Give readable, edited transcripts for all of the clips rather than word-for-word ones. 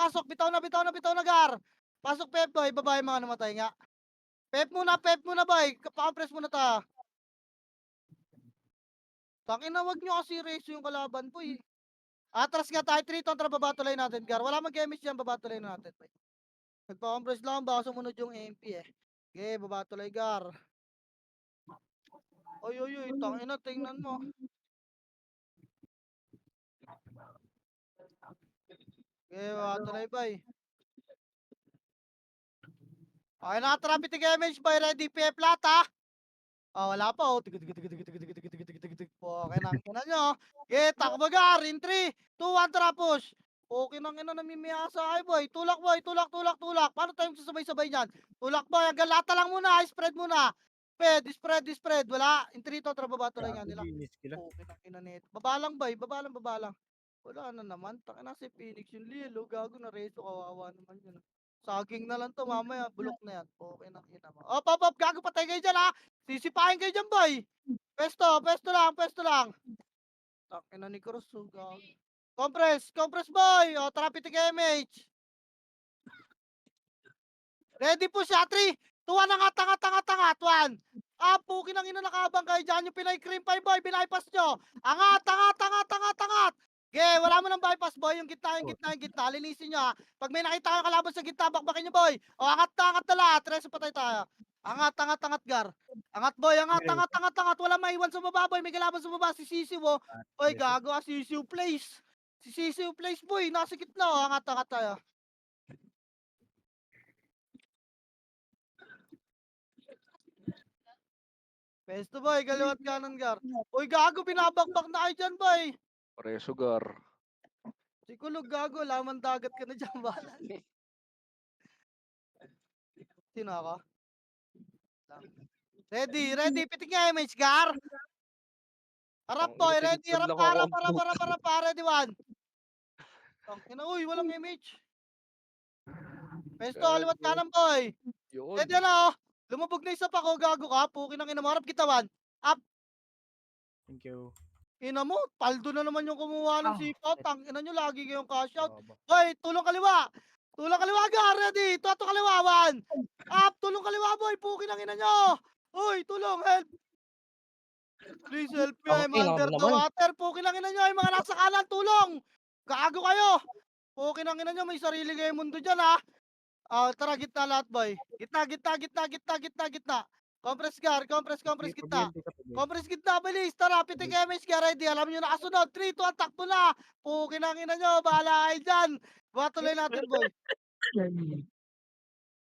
pasok. Bitaw na, Gar. Pasok, Pep, boy. Babae mga namatay nga. Pep muna, boy. Pa-compress muna ta. Tangina, wag nyo kasi race yung kalaban, boy. Atras nga tayo, 3 kontra babatulay natin, Gar. Wala mag-gemis dyan, babatulay natin, boy. Nagpa-compress lang, baka sumunod yung MP eh. Okay, babatulay, Gar. Oy, tangina, tingnan mo. Okay, babatulay, boy. Okay, nakatrapit yung damage, boy. Ready, PF lahat, ha? Oh, wala pa, oh. Tig. Okay, nang ina nyo. Okay, takbo, Gar. In 3, 2, 1, tara, push. Okay, nang ina, namimiyasa ay, boy. Tulak, boy. Tulak. Paano tayo sasabay-sabay niyan? Tulak, boy. Hanggang lata lang muna. Spread muna. Spread. Wala. In 3 to, tara, babatulay nga Gago, nila. linis sila. Okay, nang ina nito. Babalang, boy. Babalang. Wala na naman. Taka na si Phoenix yung Lilo. Gago na reso. Kawawa naman yun. Saging na lang to. Mamaya, bulok na yan. Okay, nang ina mo. Op. Gago, patay kayo dyan, ha? Sisipahin kayo dyan, boy. Pwesto lang. Takin na ni Cruz, oh, gago. Compress, boy. O, trapit MH. Ready po siya, 3, 2, 1, angat, 1. Puki ng ina nakabang kayo dyan. Yung Pinay Cream Pie, boy. Binaypass nyo. Angat. Okay, wala mo ng bypass, boy. Yung gitna. Linisin nyo, ha. Pag may nakita kayo kalaban sa gitna, bakbakin nyo, boy. O, angat na lahat. Tres, patay tayo. Angat, Gar. Angat, boy. Okay. Angat. Wala maiwan sa baba, boy. May kalaban sa baba. Si Sisiw, oh. Oy, Yes, gago, Sisiw place. Si Sisiw place, boy. Nasa gitna, oh. Angat tayo. Pesto, boy. Kaliwat kanan, Gar. Uy, gago. Binabakbak na kayo dyan, boy. Pareho Gar. Sikulog, gago. Laman dagat ka na dyan, bahala. Sino ako? Ready. Pitik nga, MH, Gar. Harap, Ang boy. ina, Ready. tinipad Harap lang ka. ako ang puta. Harap. Ready, 1. Uy, walang MH. Pesto, kaliwat Gago. kanan, boy. Yun. Ready na, oh. Lumubog na isa pa ko, gago ka. Pukin ng ina mo. Harap kita, 1. Up. Thank you. Ina mo, paldo na naman yung kumuha ng sipaw. Tang ina nyo, lagi kayong cash out. Bobo. Boy, tulong kaliwa, Gar. Ready. Tuwa to kaliwa, 1. Up. Tulong kaliwa, boy. Pukin ng ina nyo. Uy, tulong. Help. Please help me. I'm Okay, under naman the naman. water. Pukin ng ina nyo. Yung mga nasa kanan, tulong. Gago kayo. Pukin ng ina nyo. May sarili kayong mundo dyan, ha. Tara, gitna lahat, boy. Gitna. Compress, Gar. Compress gitna. Compress gitna, bilis. Tara, pitik MH ka, ready. Alam nyo nakasunod. 3, 2, takbo na. Pukin ang ina nyo. Bahala kayo dyan. Babatuloy natin, boy.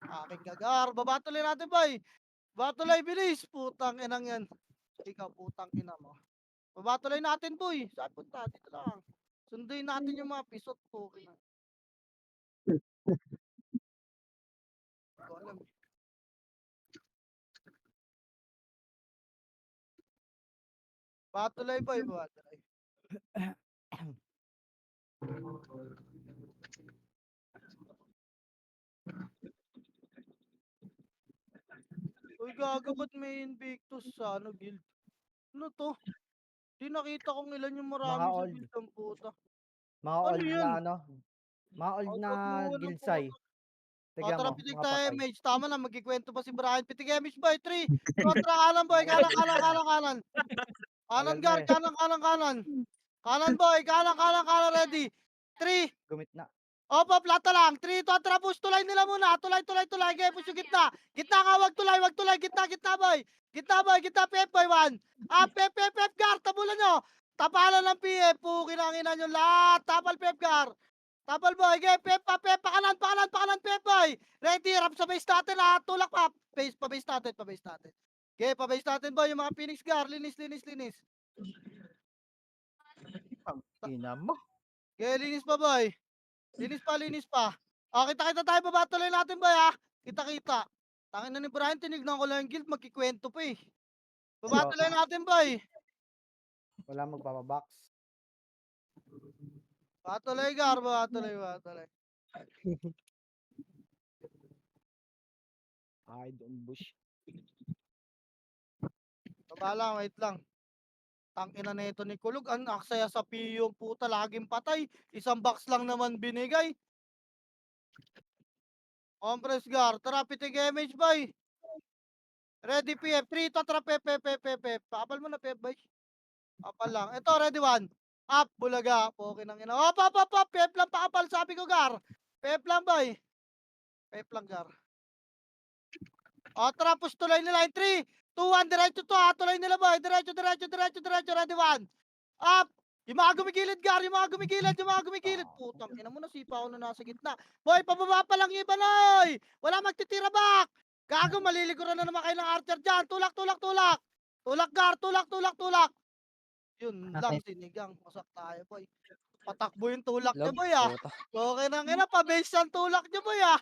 Aking gagar. Babatuloy natin, boy. Babatuloy, bilis. Putang inang yan. Ikaw, putang ina mo. Babatuloy natin, boy. Saan punta? Dito lang. Sunduin natin yung mga pisot. Pukin na. Hindi ko alam. Babatuloy, boy. Babatuloy. Uy, gago, ba't may Invictus sa guild? Ano to? Di nakita kong ilan yung Mga marami sa old, guild ng puta. mga Ano old na yan? ano, mga old Out na of nowhere ng gilsay. puta. Tignan Tara, mo, pitik mga tayo, patay. MH. Tama na, magkikwento pa si Brian. Pitik MH, boy. 3, kontra kanan, boy. Kanan. Kanan, Tagal mo Gar. eh. Kanan. Kanan, boy. Kanan, ready. 3, Gumit na. opo, plata lang. 3, kontra push. Tulay nila muna. Tulay. Okay, push yung gitna. Gitna nga, wag tulay. Gitna, boy. Gitna, Pep, boy. 1. Pep, Gar. Tabulan nyo. Tapalan ng PF. Pukin ang ina nyo lahat. Tapal, Pep, Gar. Tapal, boy. Okay, Pep, pa kanan, Pep, boy. Ready, rap sa base natin, ha. Tulak pa. Pa-base natin. Okay, pa-base natin, boy. Yung mga Phoenix, Gar. Linis. Ina mo. Okay, linis pa, boy. Linis pa. Kita tayo. Babatuloy natin, boy, ha. Kita. Tangin na ni Brian, tinignan ko lang yung guild. Magkikwento pa, eh. Babatuloy natin, boy. Wala magpapabox. Babatuloy, Gar. Babatuloy. Hide on bush. Baba lang, wait lang. Tangina nito ni Kulog. Ang aksaya sa piyong puta. Laging patay. Isang box lang naman binigay. Compress gar. Tara, pitik image boy. Ready, PF. 3, tatra, pep. Pakapal mo na, pep, boy. Kapal lang. Ito, ready, 1. Up, bulaga. Okay nang ina. Op. Pep lang, pakapal. Sabi ko, gar. Pep lang, boy. Pep lang, gar. O, tara, push tuloy nila. 3, 2, 1. Diretso to, ha. Tuloy nila, boy. Diretso. Ready, 1. Up. Yung mga gumigilid, gar. Yung mga gumigilid. Putang ina mo, nasipa ako na nasa gitna. Boy, pababa pa lang yung iba, noy. Wala magtitira back. Gago, maliliguran na naman kayo ng archer dyan. Tulak. Tulak, gar. Tulak. Yun lang, sinigang. Masak tayo, boy. Patakbo yung tulak niya, boy, ah. Okay nang ina, pa-base ang tulak niya, boy, ah.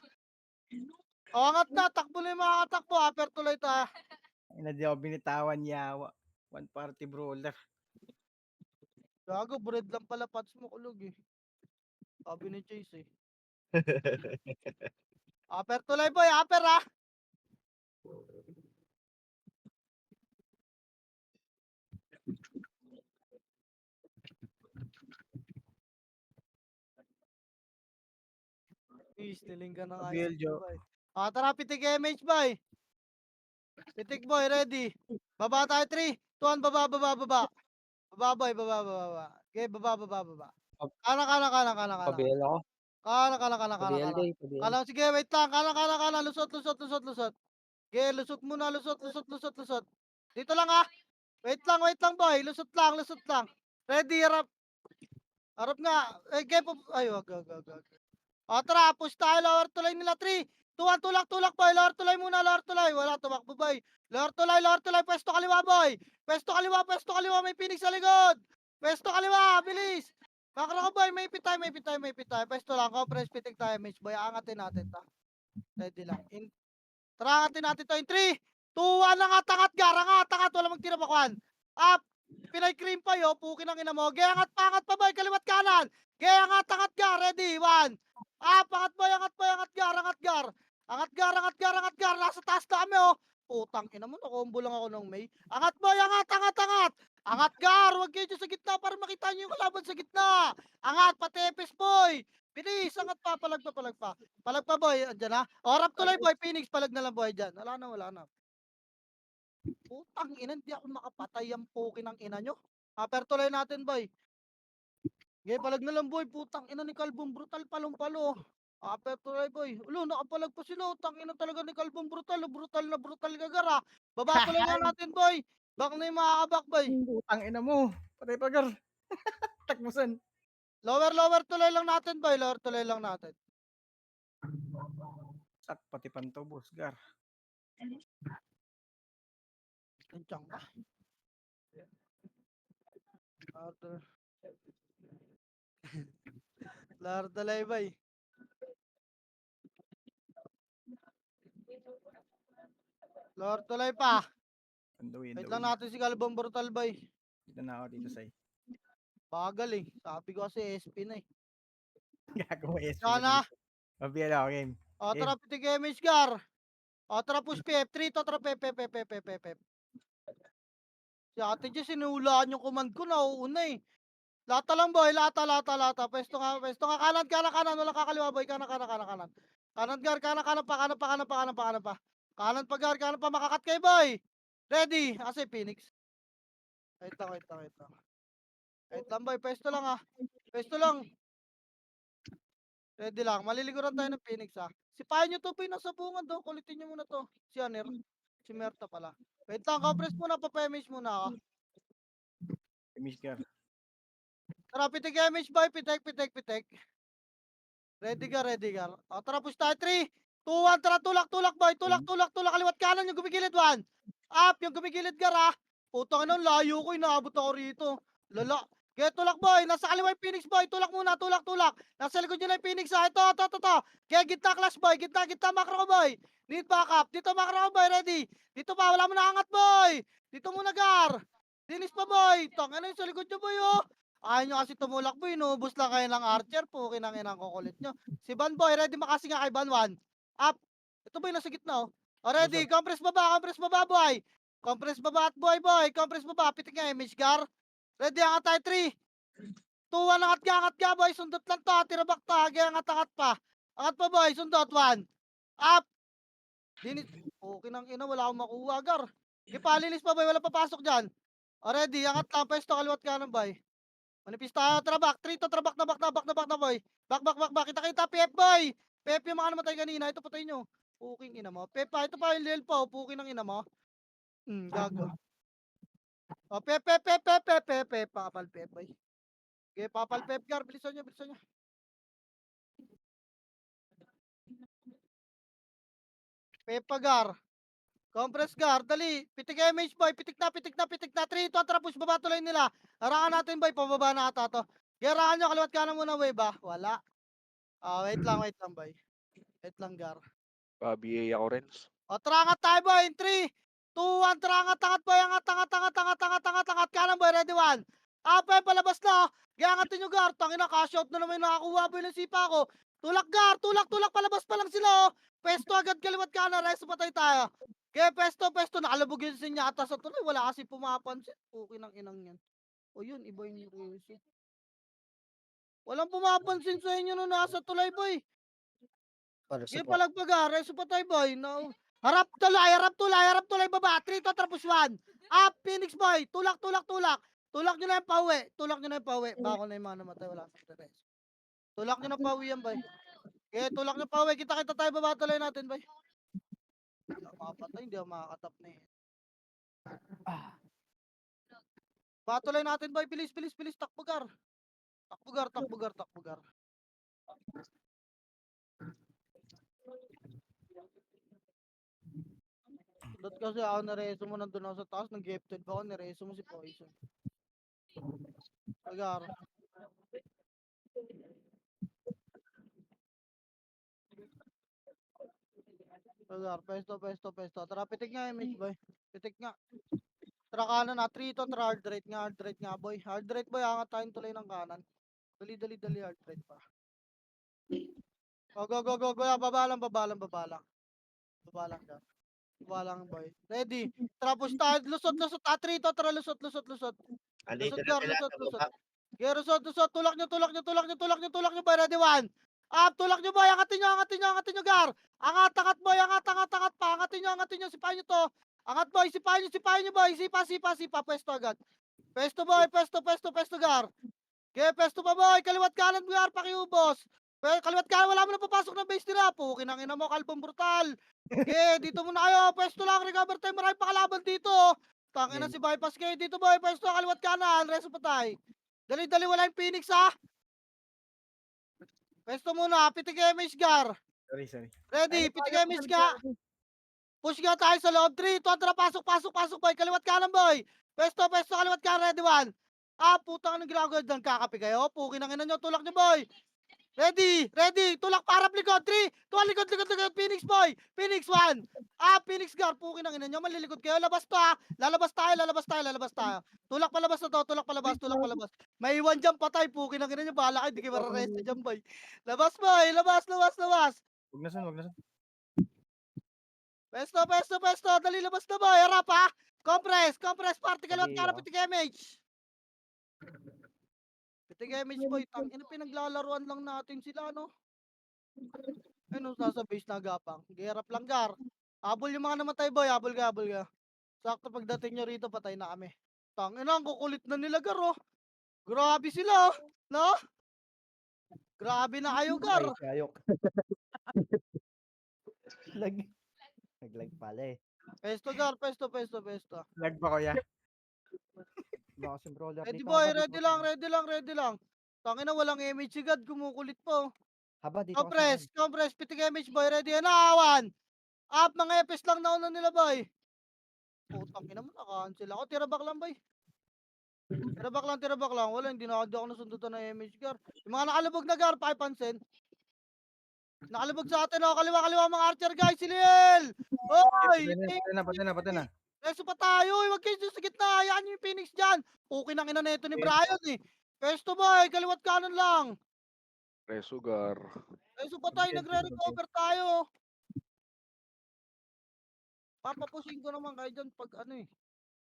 O, angat na. Takbo na yung mga katakbo, ah. Pero tuloy tayo. Ina di ako binitawan yawa. One party brawler. Gago, bread lang pala pats mo, kulog, eh. Sabi ni Chase, eh. Aper tuloy, boy. Aper, ah. Stealing ka ng Abiel, ice, Jo. boy. Tara, pitik MH, boy. Pitik, boy, ready. Baba tayo, 3, 2, 1, baba. Baba, boy, baba. Okay, baba. Kanan. Pabel ako. Pabel Kanan. day, pabel. Kanan, sige, wait lang. Kanan. Lusot. Okay, lusot muna. Dito lang, ah. Wait lang, boy. Lusot lang. Ready, harap nga. Okay, ay, wag. Tara, push tayo. Lower tuloy nila, 3, 2, 1, tulak, boy. Lower tuloy muna. Wala, tumakbo, boy. Lower tuloy. Pwesto kaliwa, boy. Pwesto kaliwa. May Phoenix sa likod. Pwesto kaliwa, bilis. Makro ko, boy. May pitay. Pwesto lang. Compress, pitik tayo, match, boy. Angatin natin, ta. Ready lang. Tara, angatin natin to. In 3, 2, 1, angat, gar. Angat. Wala magtinabakuan. Up. Pinay cream pa, yo. Pukin ang ina mo. Angat pa, boy. Kaliwat kanan. Angat, gar. Ready, 1. Angat, boy. Gar. Angat, gar. Nasa taas na kami, oh. Putang ina mo, nakombo lang ako ng May. Angat, boy. Angat. Angat, gar. Huwag kayo dyan sa gitna para makita nyo yung kalaban sa gitna. Angat, patepes, boy. Bilis, angat pa, palag pa. Palag pa, boy. Andyan, ha. Orap tuloy, boy. Phoenix, palag na lang, boy, dyan. Wala na. Putang ina, hindi ako makapatay ang pukin ng ina nyo. Pero tuloy natin, boy. Okay, palag na lang, boy. Putang ina ni Calvin, brutal palong-palo. Pero tuloy, boy. Ulo, nakapalag pa sila. Utang ina talaga ni Calvin, brutal. Brutal gagara. Baba tuloy nga natin, boy. Back na yung makakabak, boy. Putang ina mo. Patay pagar. Takbusan. Lower tuloy lang natin, boy. Sak pati pantobos gar. Andiyan ka. Lower tuloy, boy. Lower tuloy pa. Panduin. Wait lang natin si Calvin, brutal, boy. Dito na ako dito say. Bagal, eh. Sabi ko kasi SP na, eh. Gagawa SP Yan, na ha. dito. Abiel ako game. Tara, pitik image, gar. Tara, push PF3 to, tara, pep. Si Ate Jess, sinulaan yung command ko, nauuna, eh. Lata lang, boy, lata. Pwesto nga, kanan, wala kakaliwa, boy, kanan. Kanan, gar, kanan pa. Kanan pa, makakat kayo, boy. Ready, kasi Phoenix. Wait lang. Wait lang, boy, pwesto lang, ha. Ready lang, maliliguran tayo ng Phoenix, ha. Sipahin nyo to, boy, nasa bunga daw. Kulitin nyo muna to. Si Aner, si Merta pala. Wait lang, compress muna, pa-image muna ako. Miss gar. Tara, pitik image, boy. Pitek. Ready ka. Tara, push tayo. 3, 2, 1. Tara, tulak, boy. Tulak. Kaliwat kanan yung gumigilid, 1. Up, yung gumigilid, gara. Putang ina, layo ko. Inaabot ako rito. Lala. Kaya tulak, boy. Nasa kaliwa yung Phoenix, boy. Tulak muna. Nasa likod yun na yung Phoenix, ha. Ito. Kaya gitna, clash, boy. Gitna, macro ko, boy. Need backup. Dito, macro ko, boy. Ready. Dito pa. Wala mo na angat, boy. Dito muna, gar. Dinis pa, boy. Tang ano yung sa likod nyo, boy, oh. Ayaw nyo kasi tumulak, boy. Inubos lang kayo ng archer. Pukin ang inang kukulit nyo. Si Van, boy. Ready makasi nga kay Van 1. Up. Ito, boy. Nasa gitna, oh. Ready. Compress baba, boy. Compress baba at boy. Compress baba. Pitik nga, image gar. Ready, angat tayo. 3, 2, 1. Angat ka, boy. Sundot lang to. Tirabak to. Angat pa. Angat pa, boy. Sundot. 1. Up! Dinis okay ng ina, wala akong makuha, Gar. Sige pa, linis pa, boy, walang papasok diyan. O ready, angat lang, pwesto, kaliwat kanan, boy. Manipis tayo, trabak, 3 to, trabak na, bak na, boy. Bak, kita, PF, boy. PF yung mga namatay kanina, ito patayin nyo. Puking ina mo. PF pa, ito pa yung lil po, puking ng ina mo. Gago. O, PF, papal PF, boy. Okay, papal PF, Gar, bilisan nyo, bilisan nyo. PF pa, Gar. Compress Gar, dali. Pitik MH, boy. Pitik na. 3, 2, trapos, baba tuloy nila. Harangan natin, boy. Pababa na ata to. Gerahan nyo, kaliwat ka na muna, wave, ba? Wala. Wait lang, boy. Wait lang, Gar. Pa-BA ako, Renz. O, trangat tayo, boy. In 3, 2, 1, trangat, boy. Angat. Kanan, boy. Ready, 1. Ape, palabas na. Giangatin nyo, Gar. Tangina, cash out na naman yung nakakuha, boy, ng sipa ko. Tulak, Gar. Tulak. Palabas pa lang sila, oh. Pesto agad, kaliwat kanan. Resto patay tayo. Kaya pesto, nakalabog yung sinyata sa tuloy. Wala kasi pumapansin. Okay ng inang yan. O yun, iba yung reason. Walang pumapansin sa inyo nung nasa tulay, boy. Sige, palagpaga. Reso pa tayo, boy. No. Harap tulay, baba. 3 to, tapos 1. Up, Phoenix, boy. Tulak. Tulak nyo na yung pauwi. Bako na yung mga namatay. Wala sa stress. Tulak nyo na pauwi yan, boy. Okay, tulak nyo pauwi. Kita tayo, baba tuloy natin, boy. Hindi ako makapatay, hindi ako makakatap na eh. Batuloy natin, boy. Bilis. Takbugar. Dot kasi ako nareso mo nandun ako sa taas, nag-gifted pa ako, nareso mo si Poison. Agar. Pesto. Tara, pitik nga, image, boy. Pitik nga. Tara kanan na, 3 to, tara hard rate nga, boy. Hard rate, boy, angat tayong tuloy ng kanan. Dali, hard rate pa. Go. Baba lang ka. Baba lang, boy. Ready. Tara, push tayo. Lusot. 3 to, tara, lusot. Andito Gar, na sila sa lusot. baba. Okay, lusot. Tulak nyo, boy. Ready, 1. Up, tulak nyo, boy. Angatin nyo, Gar. Angat, boy. Angat pa. Angatin nyo. Sipahin nyo to. Angat, boy. Sipahin nyo, boy. Sipa. Pwesto agad. Pwesto, boy. Pwesto, Gar. Okay, pwesto pa, boy. Kaliwat kanan, Gar. Pakiubos. Kaliwat kanan, wala mo na papasok ng base nila. Pukin ang ina mo, kalbong brutal. Okay, dito muna kayo. Pwesto lang, recover time. Marami pa kalaban dito. Tangin na si bypass kayo dito, boy. Pwesto, kaliwat kanan. Reso patay. Dali, wala yung Phoenix, ha? Pwesto muna, pitik MH, Gar. Sorry. Ready, pitik MH ka. Push nga tayo sa loob. 3, 2, tara, pasok, boy. Kaliwat kanan, boy. Pwesto, kaliwat kanan. Ready, 1. Putang anong ginagawa dyan? Kakapi kayo? Pukin ang ina nyo. Tulak nyo, boy. Ready. Tulak para likod. 3, 2, likod. Phoenix, boy. Phoenix, 1. Phoenix, Gar. Pukin ang ina nyo. Malilikod kayo. Labas to, ha. Lalabas tayo. Tulak palabas na to. Tulak palabas. May iwan dyan, patay. Pukin ang ina nyo. Bahala kayo. Di kayo marareste dyan, boy. Labas, boy. Labas. Huwag na sun. Pesto. Dali, labas na, boy. Harap, ha. Compress. Particle at cara. Pitik MH. Pitik MH, boy. Tangina, pinaglalaruan lang natin sila, no? Ano, nasa base na gapang. Gerap lang, Gar. Habol yung mga namatay, boy. Habol ka. Sakto pagdating nyo rito, patay na kami. Tangina, ang kukulit na nila, Gar, oh. Grabe sila, oh. No? Grabe na kayo, Gar. Ayok. Naglag pala eh. Pesto, Gar. Pesto. Lag ba, kuya? Baka si brawler Ready, dito. boy. Haba, Ready lang. Tangina, walang MH si God. Kumukulit po. Haba dito ka sa akin. Compress. Pitik MH, boy. Ready, na, 1. Up, mga epes lang nauna nila, boy. Putang ina mo, naka-cancel ako. Tirabak lang, boy. Tirabak lang. Wala, hindi na ako nasundutan ng MH, Gar. Yung mga nakalubog na, Gar, pakipansin. Nakalubog sa atin, oh. Kaliwa, mga archer, guys. Silil! Hoy! Patay na. Peso pa tayo. Huwag kayo sa gitna. Hayaan nyo yung Phoenix dyan. Okay ng ina neto ni Brian, eh. Pesto, boy. Kaliwat kanan lang. Resugar. Peso pa tayo. Nagre-recover tayo. Papapusin ko naman kayo dyan pag ano, eh.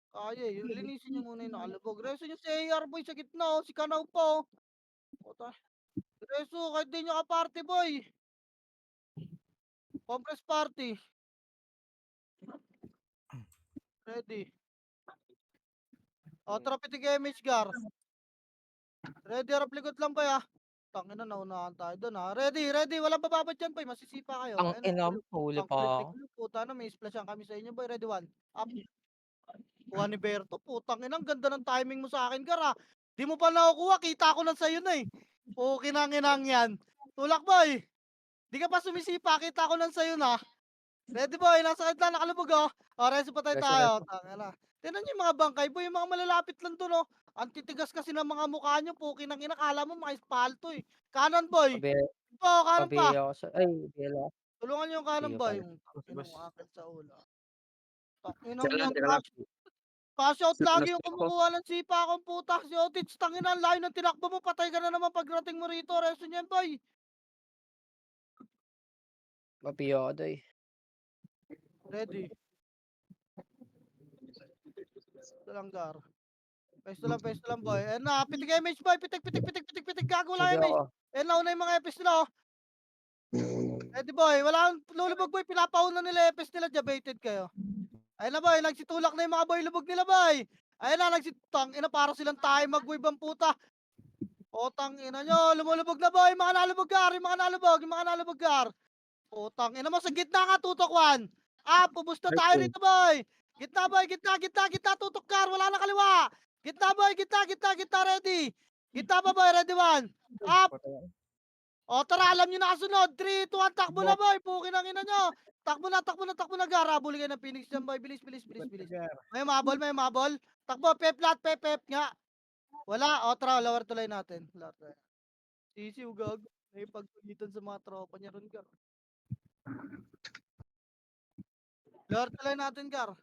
Kaya, eh. Linisin nyo muna yung nakalubog. Reso nyo si AR, boy, sa gitna, oh. Si Kanaw po. Puta. Reso, kahit di nyo ka-party, boy. Compress party. Ready. O, tara pitik image, Gar. Ready, harap likod lang, boy, ah. Tangina, naunahan tayo doon, ah. Ready, ready. Walang bababad dyan, boy. Masisipa kayo. Ang Ayun, ina ulo. mo, huli Ang pa kulit ako. ni Kulo. Puta na, may splash kami sa inyo, boy. Ready, one. Up. Kuha ni Berto. Putang ina, ang ganda ng timing mo sa akin, Gar, ah. Di mo pa nakukuha. Kita ko na sa'yo na, eh. Okay nang inang yan. Tulak, boy. Di ka pa sumisipa. Kita ko na sa'yo na. Ready, boy. Nasa kita, nakalubog, oh. O, reso pa Reso, tayo. Tangina. Tingnan niyo yung mga bangkay, boy. Yung mga malalapit lang doon, oh. Ang titigas kasi ng mga mukha nyo. Puki nang ina. Kala mo mga espalto, eh. Kanan, boy. Pabi, Oo, kanan pabi pa. ako sa, ay, bela. Tulungan niyo yung kanan Iyo ba? pala. Yung Boss, inang boss. akit sa ulo. Takinang yan. Teka lang. Pass out Slip na lagi yung slip ako. kumukuha ng sipa akong puta. Si Otich, tangina ang layo ng tinakbo mo. Patay ka na naman pagrating mo rito. Reso niyan, boy. Pabi ako doy. Ready. Ito lang, Gar. Pesto lang, boy. Eh na, pitik image, boy. Pitik. Gago Sige lang image. ako. Eh nauna yung mga epis nila, oh. Ready, boy. Wala kang lulubog, boy. Pinapauna nila epis nila. Jabated kayo. Ayun na, boy. Nagsitulak na yung mga boy lubog nila, boy. Ayun na, nagsitang ina para silang tayo mag-wave ang puta. Potang ina nyo, lumulubog na, boy. Mga nalubog, Gar. Yung mga nalubog, Gar. Potang ina mo, sa gitna nga, tutok, one. Ah, pubusta tayo rito, boy. Gitna, boy. Gitna. Tutok, Gar. Wala na kaliwa. Gitna, boy. Gitna. Ready. Gitna pa, boy. Ready, one. Up. Patay ako. O, tara, alam nyo na kasunod. 3, 2, 1, takbo na, boy. Pukin ang ina nyo. Takbo na, Gar. Habulin kayo ng Phoenix dyan, boy. Bilis. Pagkagar. May mabol. Takbo, pep nga. Wala. O, tara, lower tuloy natin. Sisiw, gag. May pagpulitan sa mga tropa niya ron, Gar. Lower tuloy natin, Gar.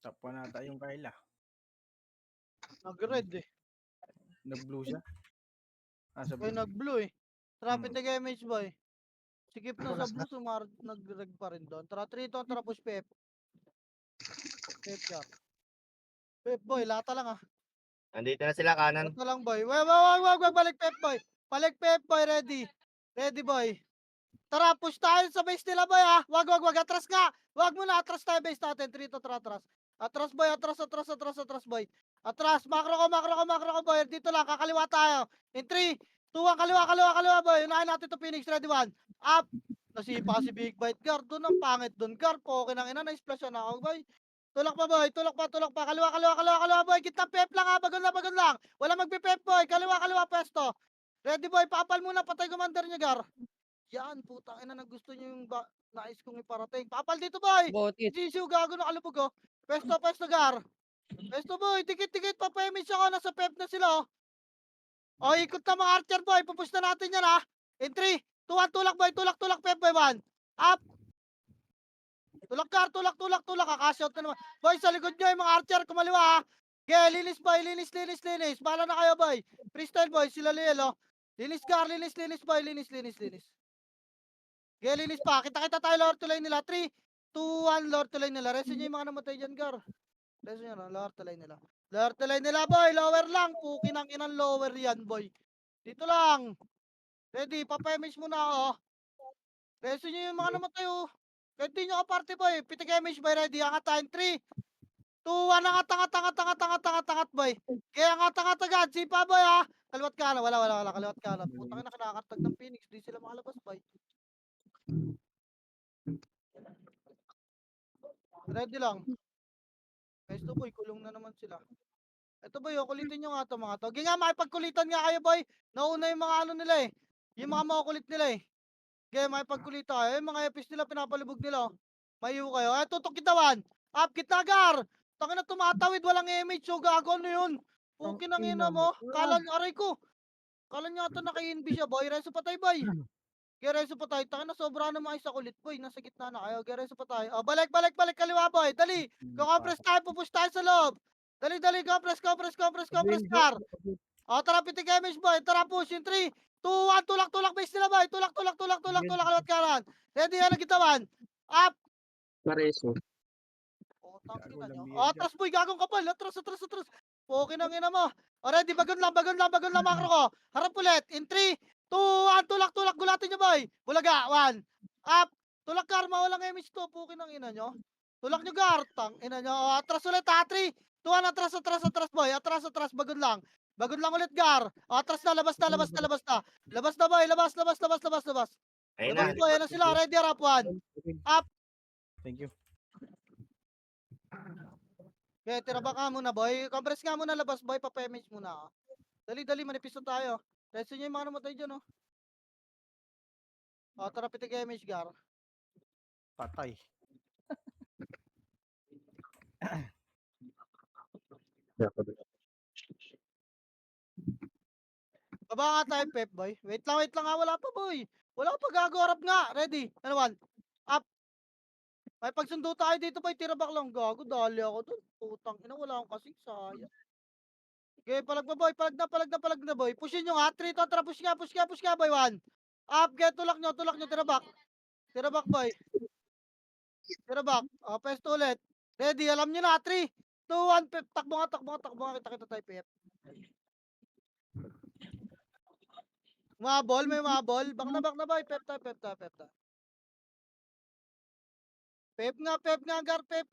Tapwa nata yung Kayla. Nag-red, eh. Nag-blue siya. Ah, sa Boy, blue. nag-blue, eh. Tara, Hmm. pitik image, boy. Sikip na sa blue, nag-reg pa rin doon. Tara, 3, 2, tara, push pep. Pep, Gar. Pep, boy. Lata lang, ah. Andito na sila kanan. Lata lang, boy. Wag. Balik, pep, boy. Ready, boy. Tara, push tayo sa base nila, boy, ah. Wag. Atras nga. Wag muna, atras tayo base natin. 3, 2, tara, atras. Atras, boy. Boy. Atras. Macro ko, boy. Dito lang, kakaliwa tayo. In 3, 2, 1, kaliwa, boy. Unahin natin to Phoenix. Ready, 1. Up. Nasipa si Big Bite, Gar. Doon ang pangit doon, Gar. Poke ng ina, na-splash na ako, boy. Tulak pa, boy. Kaliwa, boy. Kita pep lang, ha. Bagon lang. Wala magpipep, boy. Kaliwa, pesto. Ready, boy. Papal muna. Patay commander niya, Gar. Yan, putang ina, gusto niyo yung nais kong iparating. Papal dito, boy. Botit. Sisiw, gago na kalubog, oh. Pesto, Gar. Pesto, boy. Tikit, papayamit siya ko. Nasa pep na sila, oh. O, ikot na mga archer, boy. Pupusta natin yan, ha. In 3, 2, 1, tulak, boy. Tulak, pep, boy, 1. Up. Tulak, Gar. Tulak. Kakashout na naman. Boy, sa likod nyo, yung mga archer, kumaliwa, ha. Okay, linis, boy. Linis. Bala na kayo, boy. Freestyle, boy. Sila Liel, oh. Linis, Gar. Linis, boy. Linis. Okay, linis pa. Kita tayo, lower to line nila. 3, 2, 1, lower to line nila. Reso nyo yung mga namatay dyan, Gar. Reso nyo, no? Lower to line nila. Boy. Lower lang. Pukin ang inang lower yan, boy. Dito lang. Ready, papemage muna ako. Reso nyo yung mga namatay, oh. Kahit di nyo ka-party, boy. Pitik image, boy. Ready, angat tayo. 3, 2, 1, angat, boy. Kaya angat agad. Sipa, boy, ha. Kaliwat ka na. Wala. Kaliwat ka na. Putang ina, kinakatag ng Phoenix. Di sila makalabas, boy. Ready lang. Guys, to, boy. Kulong na naman sila. Ito, boy, oh, kulitin nyo nga to, mga to. Nga, makipagkulitan nga kayo, boy. Nauna yung mga ano nila, eh. Yung mga makukulit nila, eh. Kaya makipagkulitan kayo. Yung mga epis nila, pinapalubog nila, oh. Mahiyo kayo. Eh, tutok kitawan. Up, kita, Gar. Tangin na tumatawid, walang image, so gago, ano yun? Pukin ang ina mo. Aray ko. Kala nyo ata naka-inb siya, boy. Reso patay, boy. Kaya reso patay. Tangin na sobra na mga isa kulit, boy. Nasa gitna na kayo. Kaya reso patay. Oh, balik, kaliwa, boy. Dali. Kukompress tayo, pupush tayo sa loob. Dali, compress, Gar. O, tara, pitik image, boy. Tara, push. In 3, 2, 1, tulak base nila boy. Tulak kaliwat kanan. Ready yan ang gitawan. Up. Pareso. Putang Gago, ina nyo. lambiyan Atras boy, gagong kapal. Atras. Pokin ang ina mo. Already, bagon lang makro ko. Harap ulit. In 3, 2, 1, tulak, gulatin nyo boy. Bulaga, 1. Up. Tulak karma, walang image to. Pokin ang ina nyo. Tulak nyo gartang. Ina nyo. O, atras ulit ha. 3, 2, 1, atras boy. Atras, bagon lang. Bagon lang ulit gar. O, atras na, labas na. Labas na boy, labas. Ayun Labas na. boy, ano sila. Ready, harap 1. Up. Thank you. Okay, tira ba ka muna, boy? Compress nga muna labas, boy. Papemage muna ako. Dali, manipis na tayo. Resto nyo yung mga namatay dyan, oh. O, tara, pitig image, gar. Patay. Baba nga tayo, Pep, boy. Wait lang nga. Wala pa, boy. Wala pa, gago. Harap nga. Ready. Ano, 1. Up. May pagsundo tayo dito, boy. Tira back lang, gago. Dali ako dun. Putang ina, wala akong kasing sayang. Okay, palag pa, boy. Palag na, boy. Pushin nyo, ha. 3, to, tara. Push nga, boy. 1. Up. Get, tulak nyo. Tira back, boy. Tira back. O, pesto ulit. Ready, alam nyo na. 3, 2, 1. Pep. Takbo nga. Kita tayo, Pep. Mabol, may mabol. Back na, boy. Pep ta. Pep nga, gar. Pep.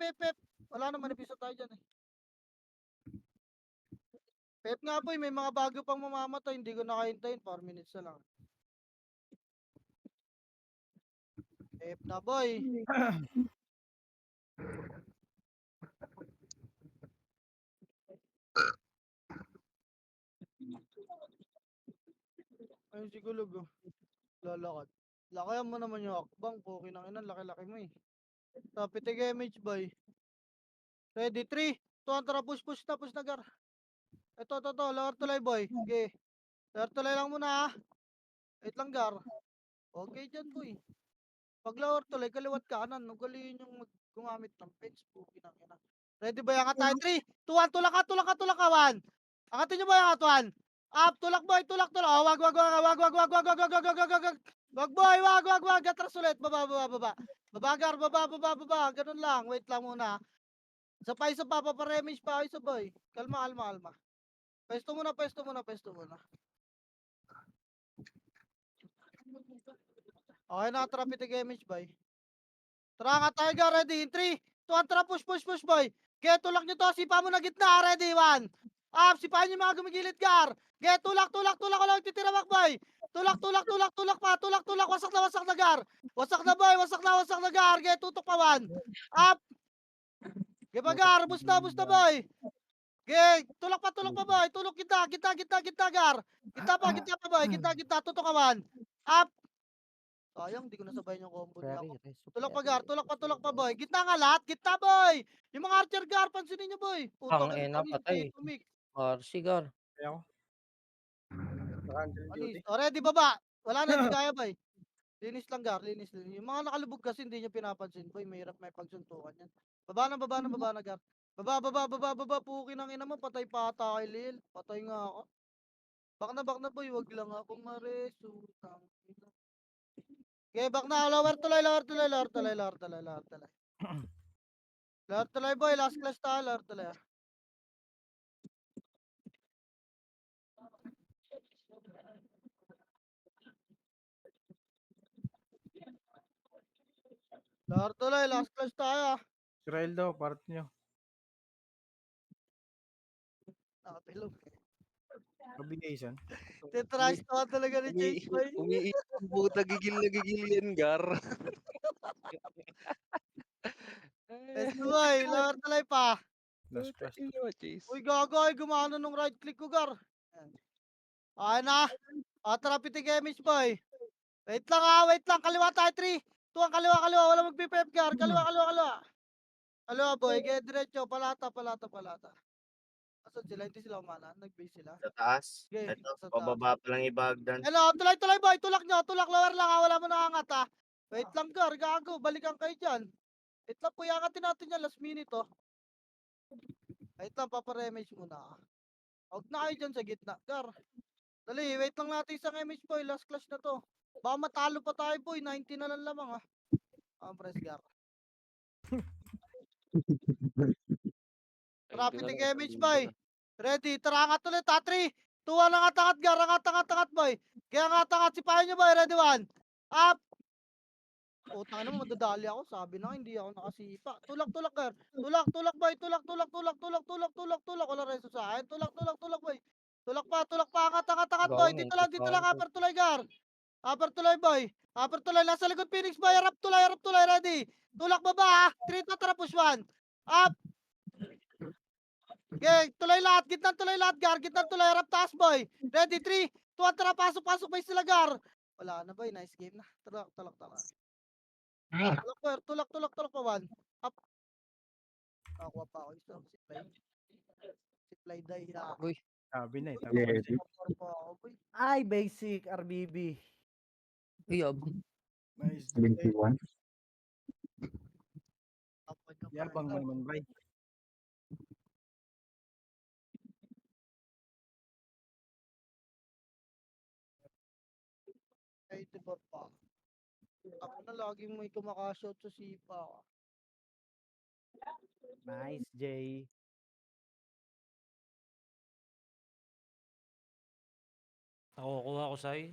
Wala naman, episode tayo dyan, eh. Pep nga, boy. May mga bago pang mamamatay. Hindi ko nakahintayin. 4 minutes na lang. Pep na, boy. Ayun si Gulog, oh. Lalakad. Lakayan mo naman yung akbang. Pukin ang ina. Laki-laki mo, eh. Pitig image, boy. Ready, 3, 2, tara. Push na, gar. Ito. Lower tulay, boy. Okay. Lower tulay lang muna, ha. Wait lang, gar. Okay dyan, boy. Pag lower tulay, kaliwat kanan. Ugaliin yung gumamit ng fence. Pukin ang ina. Ready, boy. Angat tayo. 3, 2, 1. Tulak ka, 1. Angatin nyo, boy. Angat, 1. Up. Tulak, boy. Oh, wag. Wag, boy. Wag. Atras ulit. Baba. Baba, gar. Baba. Ganun lang. Wait lang muna. Isa pa. Paparemage pa. Isa, boy. Kalma. Pesto muna. Okay na. Tara, pitig image, boy. Tara nga tayo, gar. Ready. In 3, 2, 1. Tara, push, boy. Get, tulak nyo to. Sipa mo na gitna. Ready, 1. Up. Sipahan nyo mga gumigilid, gar. Get, tulak. Wala titira back, boy. Tulak pa. Wasak na, gar. Wasak na, boy. Wasak na, gar. Get, tutok pa, 1. Up. Get pa, gar. Boost na, boy. Get, tulak pa, boy. Tulok kita, gar. Kita pa, boy. Kita. Tutok ka, 1. Up. Sayang, di ko nasabayan yung combo niya ako. Tulak pa, gar. Tulak pa, boy. Gitna nga lahat. Gitna, boy. Yung mga archer, gar. Pansinin nyo, boy. Ang Putang ina, ina, patay. tumik. Sigar. Kaya ako. Naka-under duty. Alis. O, ready, baba. Wala na, hindi kaya, boy. Linis lang, gar. Linis. Yung mga nakalubog kasi hindi nyo pinapansin, boy. Mahirap may pagsuntukan yan. Baba na, gar. Baba. Pukin ang ina mo. Patay pa ata kay Lil. Patay nga ako. Back na, boy. Wag lang ako maresutang. Okay, back na. Lower tuloy. Lower tuloy, boy. Last class tayo. Lower tuloy. Lower tuloy. Last class tayo. Si Rael daw, part nyo. Nakapilog. Combination. Tetrash to talaga ni Chase, boy. Umiiyak ang puta, gigil na gigil yan, Gar. Esto, boy. Lower tuloy pa. Last class. Chase. Uy, gago. Ay, gumano nung right click ko, gar. Okay na. Tara, pitig image, boy. Wait lang. Kaliwa tayo, 3. 2, kaliwa. Wala magpipep, gar. Kaliwa. Kaliwa, boy. Get diretso. Palata. Asan sila? Hindi sila umana. Nag-base sila. Sa taas. Okay, Ito, sa taas. pababa pa lang ibagdan. Hello, tuloy, boy. Tulak nyo. Lower lang, ha. Wala mo nakangat, ha. Wait lang, gar. Gago. Balikan kayo dyan. Wait lang, kuya. Angatin natin yan. Last minute, oh. Wait lang, paparemage muna. Huwag na kayo dyan sa gitna, gar. Dali, wait lang natin isang MH boy. Last clash na to. Baka matalo pa tayo boy. 90 na lang lamang ah. Press gar. Traffic MH boy. Ready, tara angat ulit ha. 3, 2, 1, angat gar. Angat boy. Kaya angat sipahin nyo boy. Ready 1. Up. Utang na mo, madadali ako. Sabi na, hindi ako nakasipa. Tulak gar. Tulak boy. Tulak. Wala reso sa akin. Tulak boy. Tulak pa. Angat boy. Gawin, Dito lang. ito. Upper tulay gar. Upper tulay boy. Upper tulay. Nasa likod Phoenix boy. Harap tulay. Ready. Tulak baba ha. 3, 2, tara push 1. Up. Okay, tulay lahat. Gitnang tulay lahat gar. Gitnang tulay. Harap taas boy. Ready. 3, 2, 1, tara. Pasok boy sila gar. Wala na boy. Nice game na. Tulak. Tulak pa 1. Up. Nakakuha pa ako isa. Si Fly die na. Uy, Sabi na eh. Yeah. Tapos Pa ako boy. ay, basic RBB. uy, abang. Nice. 21. Tapos ka pa Yabang rin. naman, bay. Ay, diba pa? Ako na laging may kumakashot sa sipa. Nice, Jay. Nakukuha ko sa'yo.